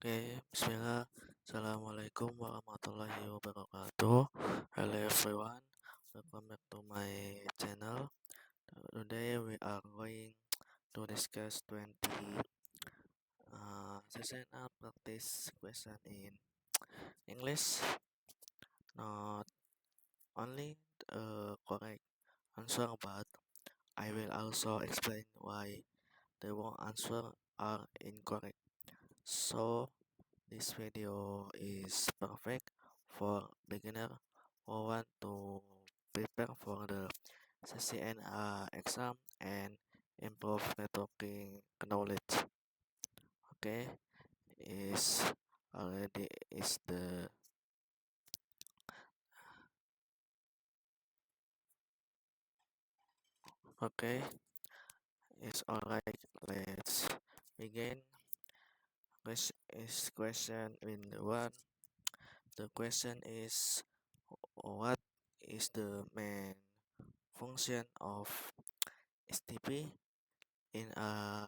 Bismillah. Assalamualaikum warahmatullahi wabarakatuh. Hello everyone, welcome back to my channel. Today we are going to discuss 20 seasonal practice question in English. Not only the correct answer, but I will also explain why the wrong answer are incorrect. So this video is perfect for beginner who want to prepare for the CCNA exam and improve networking knowledge. Okay, is already is the okay. It's alright. Let's begin. This is question in one. The question is, what is the main function of STP in a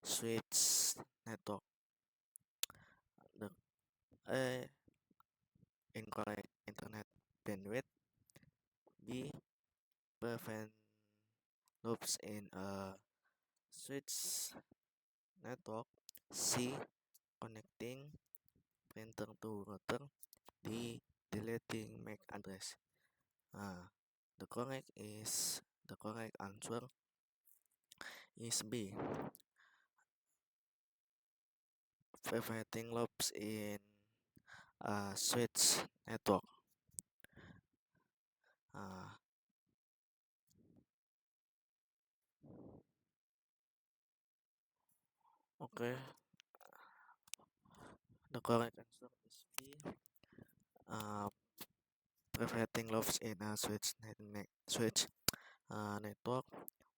switch network? The A. Incorrect internet bandwidth. B. Prevent loops in a switch network. C. Connecting printer to router. D. Deleting MAC address. The correct answer is B. Preventing loops in a switch network. Uh, okay, the correct answer is B. Uh, Preventing loops in a network.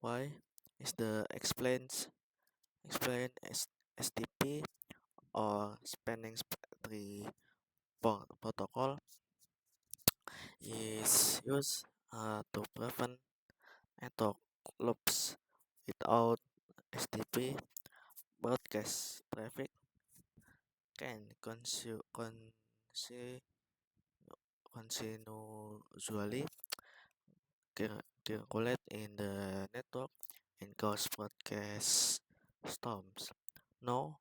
Why is the explain STP or spanning tree protocol is used to prevent network loops without STP. Broadcast traffic can continually circulate in the network and cause broadcast storms. No,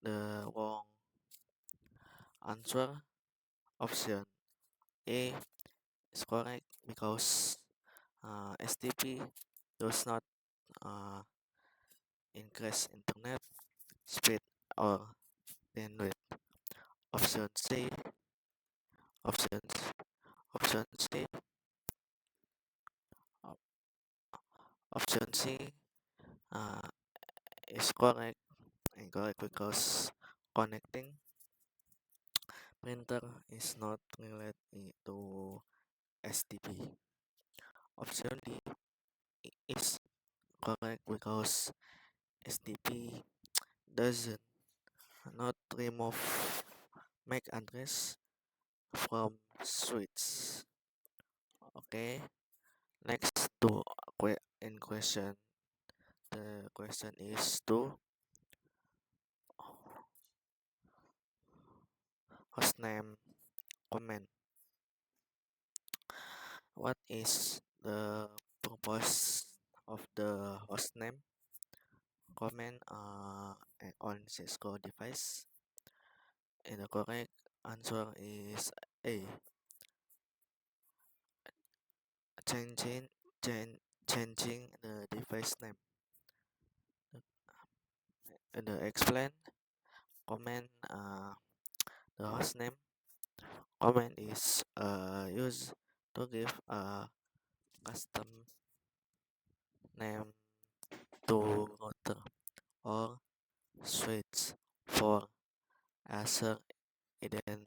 the wrong answer, option A, is correct because STP does not uh, increase internet speed or bandwidth. Option C, options, option C, op- option C uh, is incorrect because connecting printer is not related to STP. Option D is correct because STP doesn't not remove MAC address from switch. Okay, next to in question. The question is to hostname comment. What is the purpose of the hostname comment on Cisco device? And the correct answer is A. Changing changing the device name. The explain comment the hostname comment is used to give a custom name to router or switch for user identification.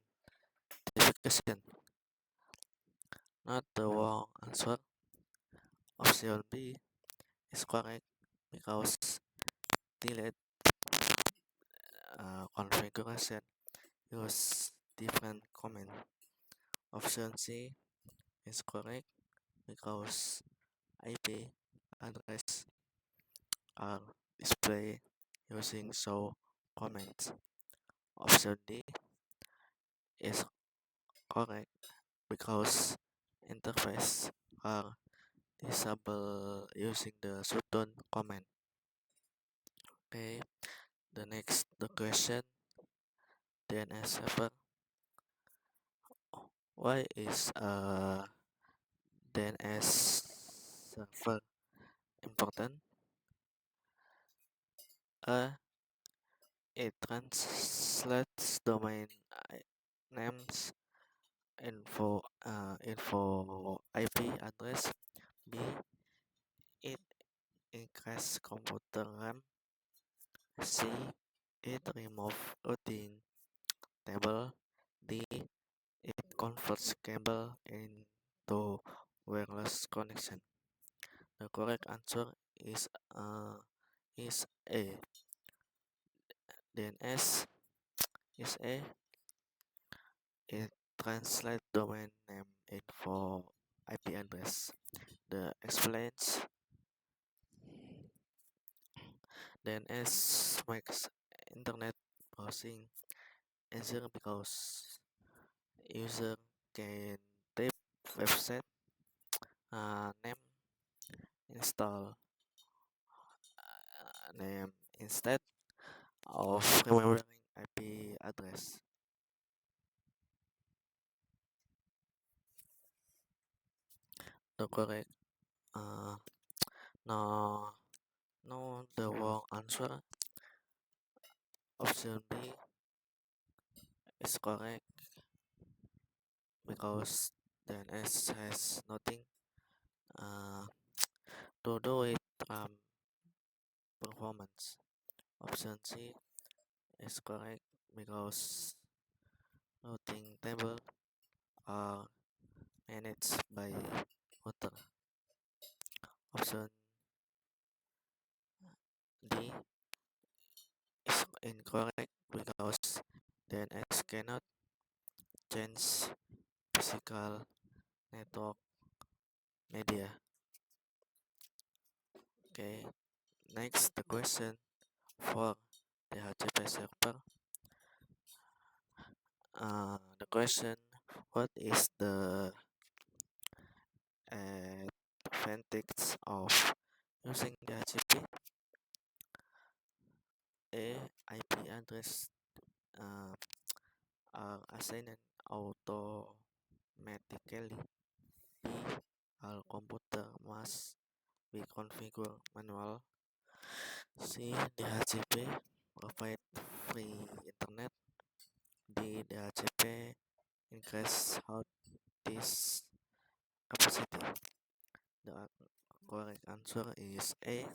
Not the wrong answer. Option B is correct because delete configuration use different command. Option C is correct because IP address are displayed using show comments. Option D is correct because interfaces are disabled using the shutdown command. Okay, the question DNS server. Why is a DNS server important? It translates domain names info IP address. B. It increases computer RAM. C. It removes routing table. D. It converts cable into wireless connection. The correct answer is A. DNS is A. It translates domain name info IP address. The explains DNS makes internet browsing easier because user can type website name install name instead of remembering IP address. The correct uh, no no the wrong answer. Option B is correct because DNS has nothing uh, to do with performance. Option C is correct because routing table are managed by router. Option D is incorrect because DNS cannot change physical network media. Okay, next the question for the HTTP server. The question: what is the advantage of using the HTTP? A. IP address uh, are assigned automatically. B. All computer must be configured manual. C. DHCP provide free internet. D. DHCP increase hard disk capacity. The correct answer is A.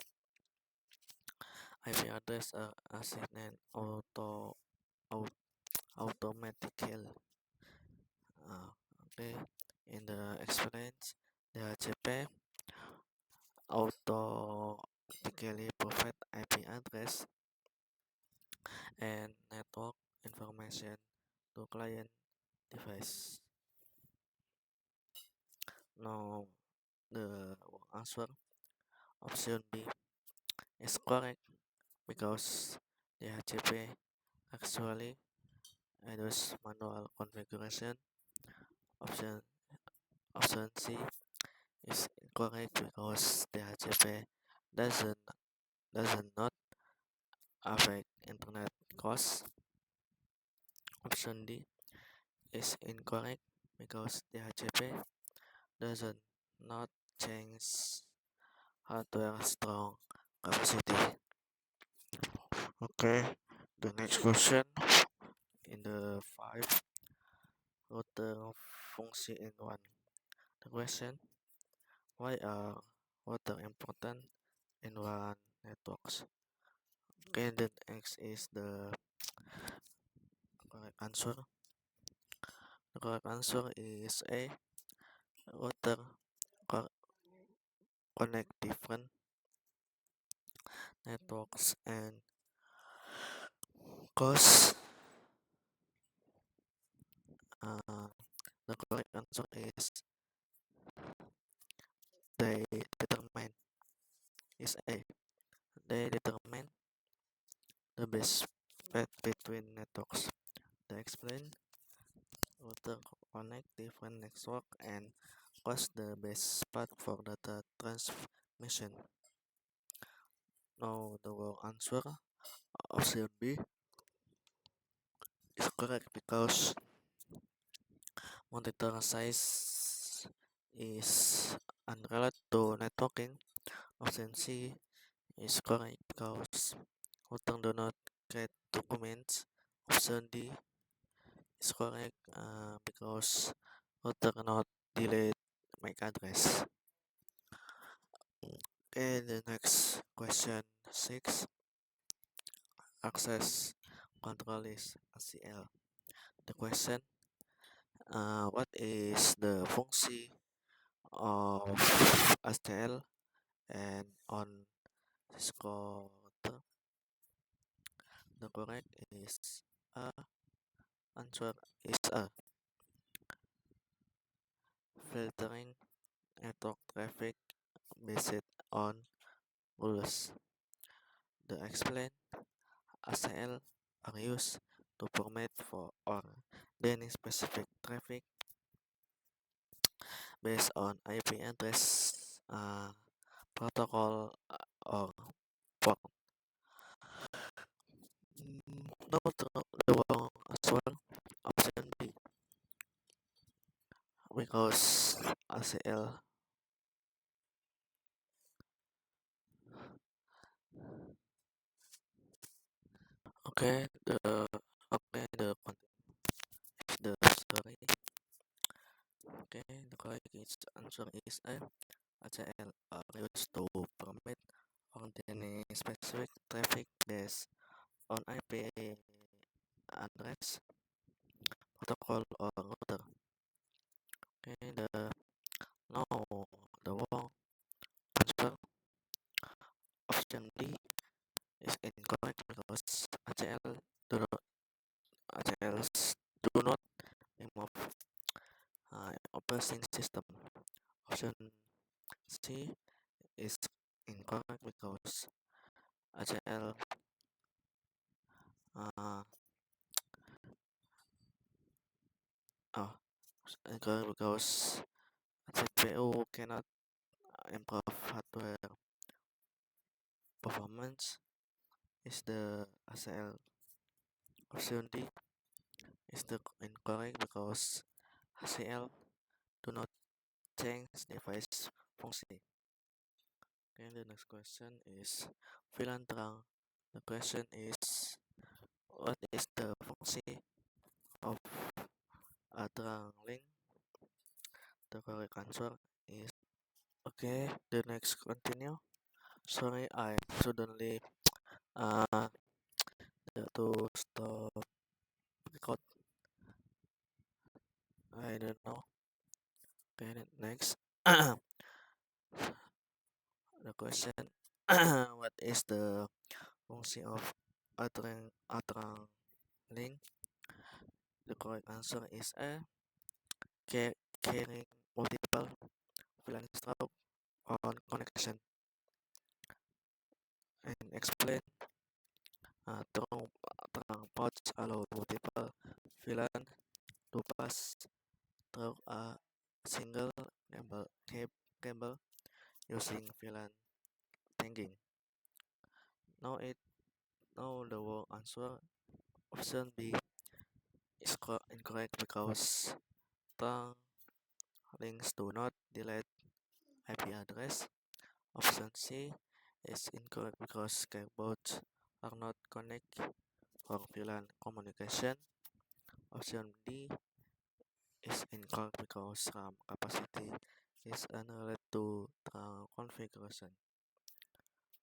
IP address are assigned au- automatically. Okay, in the experience, DHCP automatically provide IP address and network information to client device. Now, the answer option B is correct because the HTTP actually reduce manual configuration. Option option C is incorrect because the HTTP doesn't doesn't not affect internet costs. Option D is incorrect because the HTTP doesn't not change hardware strong capacity. Okay, the next question in the five router function in one. The question: why are router important in one networks? Okay, the X is the correct answer. The correct answer is A. Router connect different networks and cause uh, the correct answer is they determine is A. They determine the best between networks. They explain router connect different network and what's the best path for data transmission. Now the wrong answer, option B, is correct because monitor size is unrelated to networking. Option C is correct because router do not create documents. Option D is correct because router cannot delete MAC address. Okay, the next question 6. Access control is ACL. The question, what is the function of ACL and on Cisco router? The correct is A. Answer is A. Filtering network traffic based on rules. The explain ACL are used to format for or any specific traffic based on IP address, protocol, or port. No, the wrong as well. Option B because ACL. Okay, the story. Okay, the correct answer is A. ACL are used to permit on any specific traffic based on IP address, protocol, or router. Okay, no, the wrong answer, option D, is incorrect because ACLs do not remove operating system. Option C is incorrect because ACL uh, oh, incorrect because CPU cannot improve hardware performance. Is the ACL. Option D is the incorrect because ACL do not change device function. Okay, the next question is VLAN trunk. The question is, what is the function of a trunk link? The correct answer is okay. The next continue. Sorry, I suddenly uh to stop record. I don't know. Okay, next. The question, what is the function of a trunk link? The correct answer is A. Carrying multiple VLAN stroke on connection, and explain trunk ports allow multiple VLAN to pass through a single cable using VLAN tagging. Now the wrong answer, option B, is incorrect because trunk links do not delete IP address. Option C is incorrect because cables are not connected for VLAN communication. Option D is incorrect because RAM capacity is unrelated to configuration.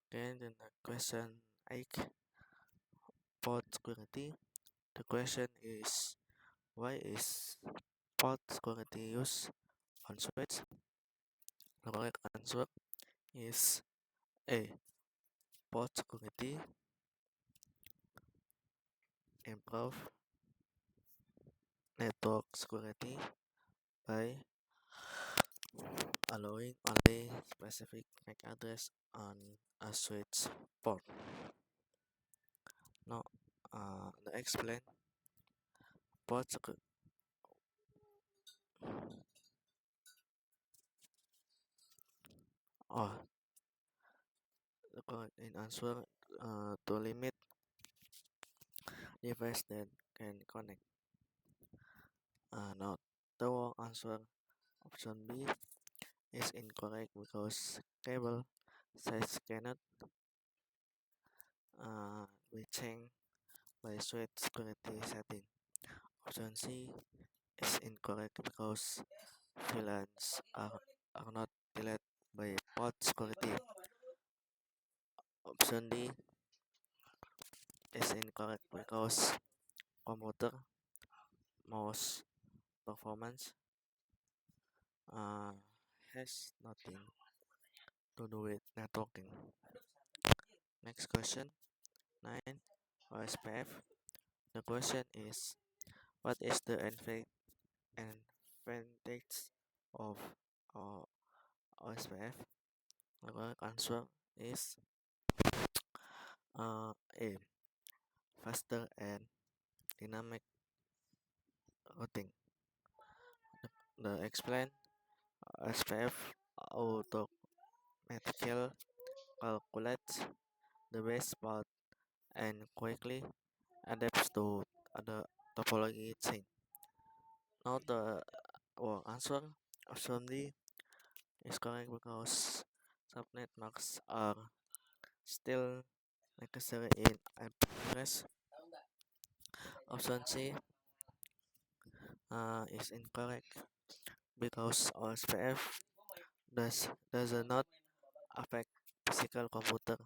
Okay, the next question 8. Port security. The question is, why is port security used on switch? The correct answer is A. Port security improve network security by allowing only specific MAC address on a switch port. No, explain pod oh the correct answer to limit device that can connect. Now the wrong answer option B is incorrect because cable size cannot be changed by switch security setting. Option C is incorrect because VLANs are not deleted by pod security. Option D is incorrect because computer mouse performance uh, has nothing to do with networking. Next question 9 OSPF. The question is what is the advantage of uh, OSPF? The correct answer is A. Faster and dynamic routing. The explain OSPF automatically calculates the best path and quickly adapts to other topology change. Now the answer option D is correct because subnet marks are still necessary in IP address. Option C is incorrect because OSPF does not affect physical computer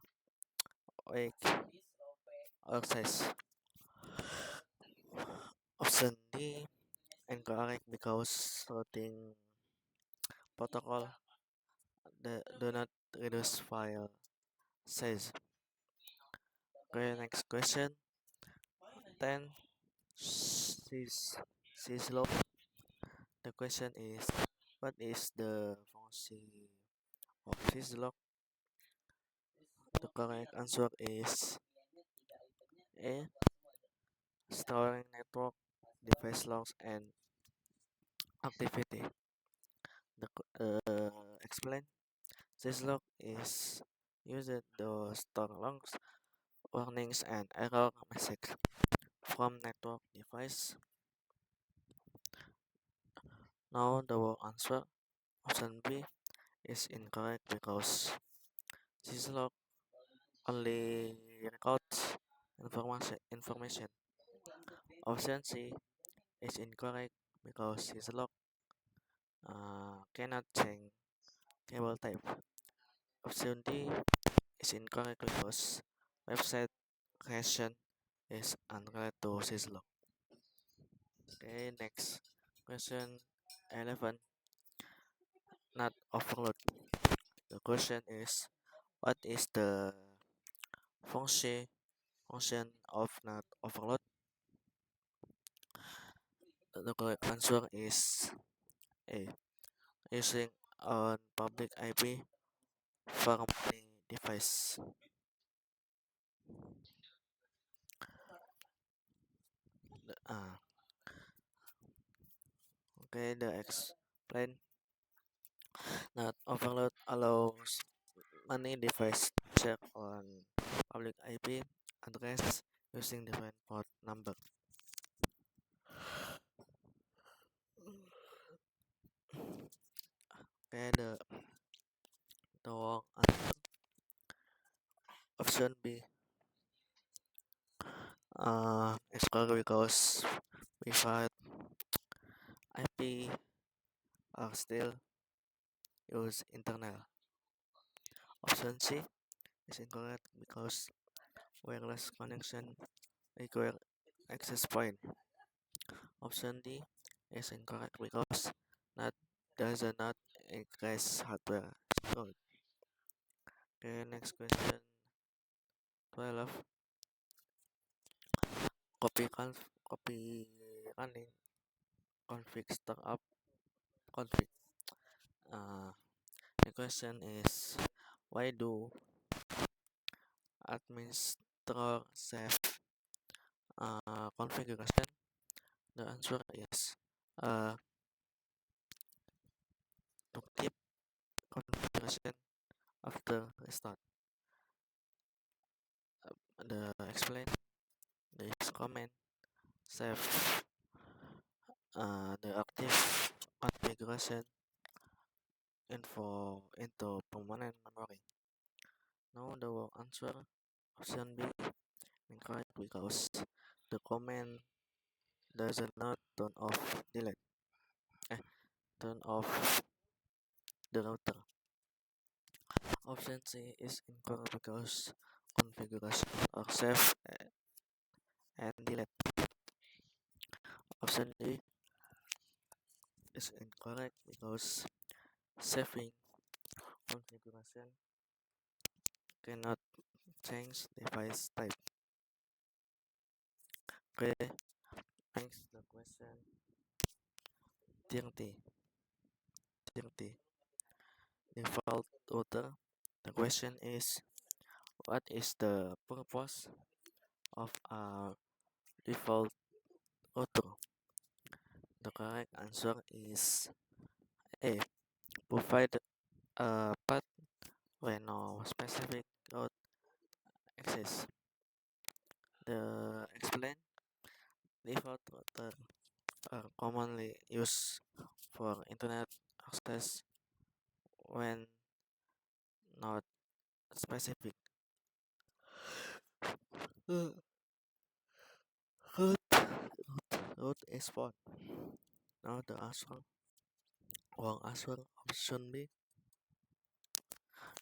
weight or size. Option D incorrect because routing protocol do not reduce file size. Okay, next question 10 syslog. The question is what is the function of syslog? The correct answer is A. Storing network device logs and activity. Explain. Syslog is used to store logs, warnings, and error messages from network device. Now the wrong answer option B is incorrect because syslog only records information. Option C is incorrect because syslog cannot change cable type. Option D is incorrect because website creation is unrelated to syslog. Okay, next question 11. Not overload. The question is what is the function function of not overload? The correct answer is A. Using on public IP for many device. Uh, okay, the explain not overload allows many device check on public IP address using different port number. Okay, the wrong answer option B is correct because private IP are still use internal. Option C is incorrect because wireless connection require access point. Option D is incorrect because not does not increase hardware storage. Okay, next question 12. Copy running config startup config. Uh, the question is why do administrator save configuration? The answer is to keep configuration after restart. The explain this comment save the active configuration info into permanent memory. Now the answer option B incorrect because the command does not turn off delete turn off the router. Option C is incorrect because configuration are save and delete. Option D is incorrect because saving configuration cannot change device type. Okay, next the question 30. Default router. The question is, what is the purpose of a default router? The correct answer is A. Provide a path when no specific route exists. The explain default router are commonly used for internet access when not specific route route is found. Now the answer wrong answer option B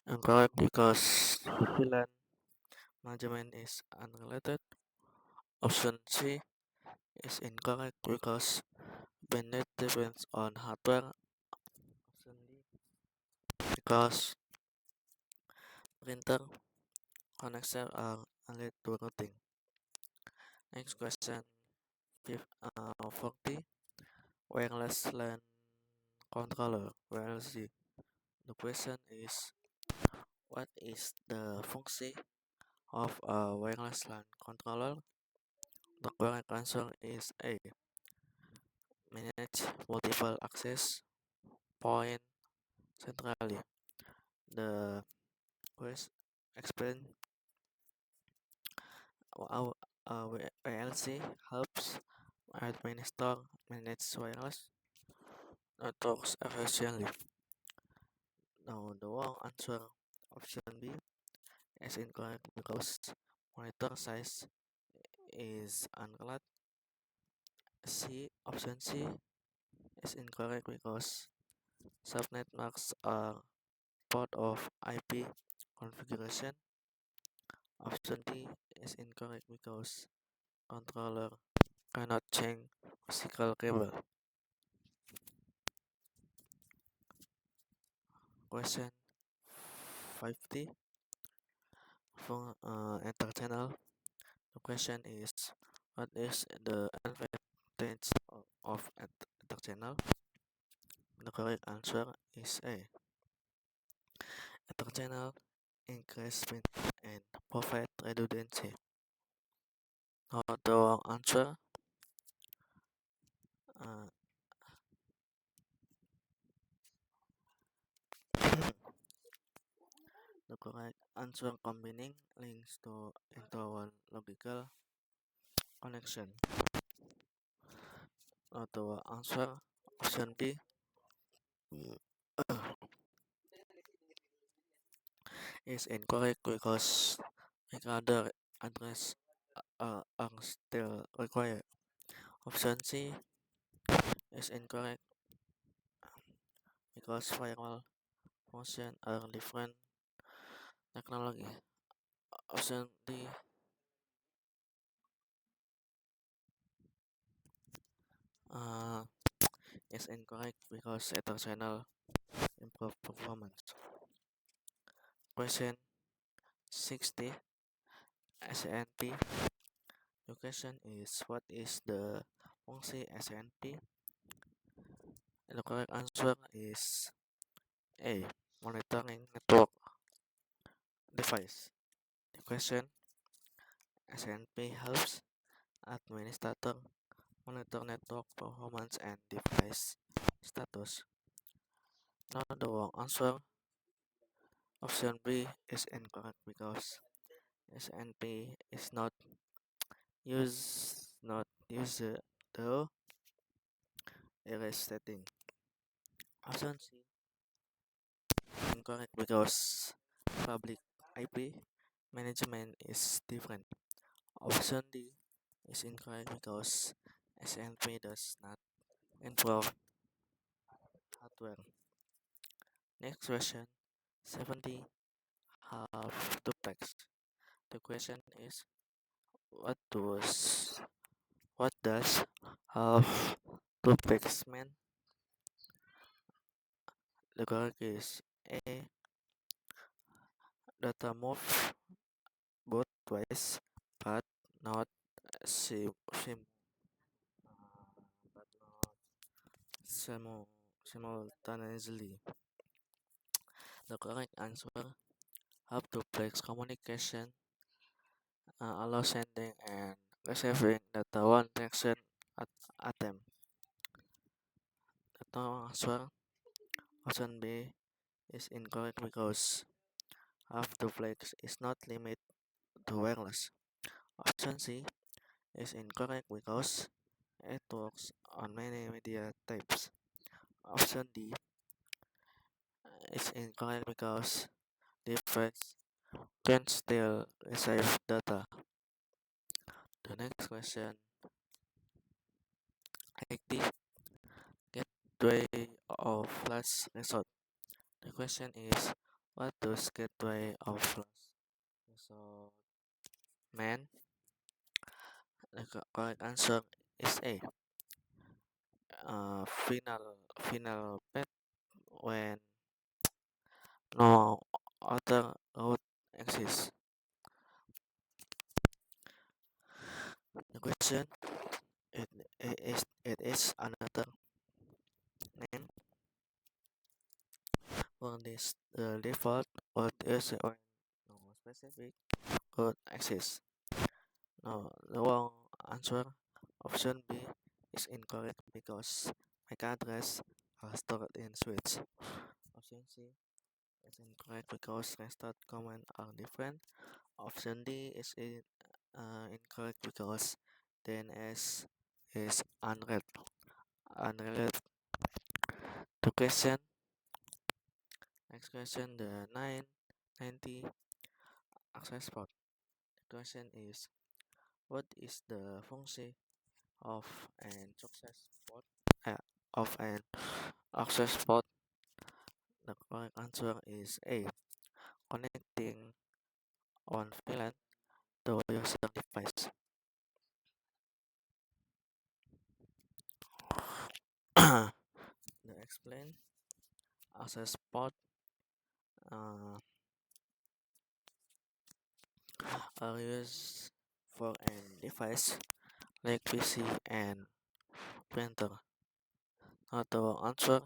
incorrect because VLAN management is unrelated. Option C is incorrect because bandwidth depends on hardware. Option D because printer connections are unrelated to routing. Next question 40 wireless LAN controller WLC. The question is, what is the function of a wireless LAN controller? The correct answer is A. Manage multiple access point centrally. The quest explain how WLC helps administer manage wireless networks efficiently. Now the wrong answer option B is incorrect because monitor size is unrelated. Option C is incorrect because subnetworks are part of IP configuration. Option D is incorrect because controller cannot change physical cable. Question 50 for enter channel. The question is, what is the advantage of enter channel? The correct answer is A. Enter channel increase speed and provide redundancy. Now the wrong answer uh, the correct answer combining links to into one logical connection. Now the answer option B is incorrect because other address are still required. Option C is incorrect because firewall function are different technology. Option D uh, is incorrect because ether channel improve performance. Question 60 SNP. The question is, what is the function SNP? The correct answer is A. Monitoring network device. The question SNP helps administrator monitor network performance and device status. Now the wrong answer, option B, is incorrect because SNP is not used the erase setting. Option C, incorrect because public IP management is different. Option D is incorrect because SNP does not involve hardware. Next question, 70 half duplex. The question is, what does what does half duplex mean? The correct is A. Data move both ways, but not sim, sim but not simultaneously. The correct answer, half duplex communication allows sending and receiving data one connection at a time. The wrong answer, option B, is incorrect because half duplex is not limited to wireless. Option C is incorrect because it works on many media types. Option D is incorrect because device can still receive data. The next question, 80 gateway of last resort. The question is, what does gateway of last resort mean? The correct answer is A. Final path when no other route exists. The question, it is another name for this default route is when no specific route exists. No, the wrong answer, option B, is incorrect because MAC address are stored in switch. Option C is incorrect because restart command are different. Option D is incorrect because DNS is unrelated to question. Next question, the 990 access port. The question is, what is the function of an access port? Uh, of an access port? The correct answer is A. Connecting one VLAN to user device. The explain access port uh, are used for an device like PC and printer. Now to answer,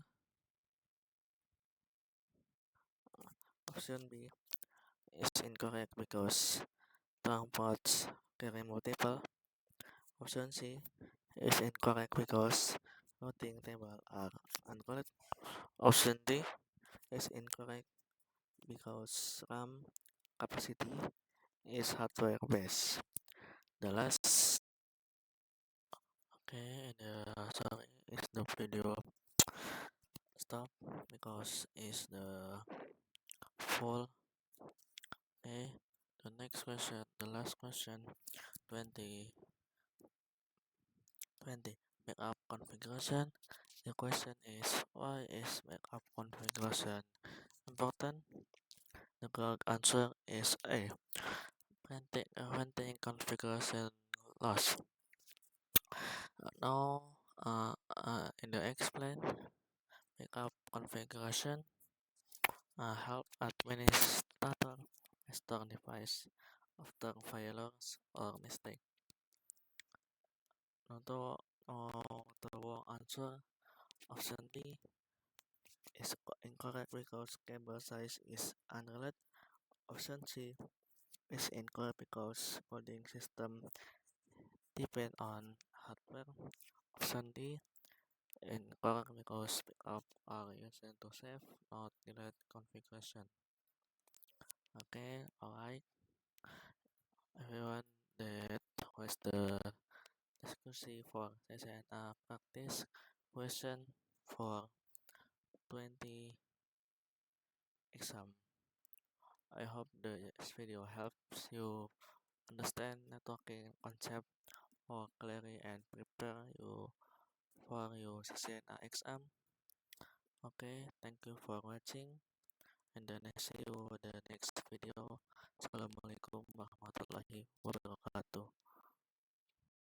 option B is incorrect because trunk ports carry multiple. Option C is incorrect because routing table are uncorrect. Option D is incorrect because RAM capacity is hardware based. The last, okay, sorry, is the video stop because it's the full. Okay, the next question, the last question, 20 20 backup configuration. The question is, why is backup configuration important? The correct answer is A. Preventing configuration loss. Now, in the explain, backup configuration help administrator restore device after failures or mistake. Now, the wrong answer, option D, is incorrect because cable size is unrelated. Option C is incorrect because coding system depend on hardware. Option D, incorrect because backup are used to save, not delete configuration. Okay, alright. Everyone, that was the discussion for session practice question for 20 exam. I hope this video helps you understand networking concept more clearly and prepare you for your session exam. Okay, thank you for watching, and then I see you in the next video. Assalamualaikum warahmatullahi wabarakatuh.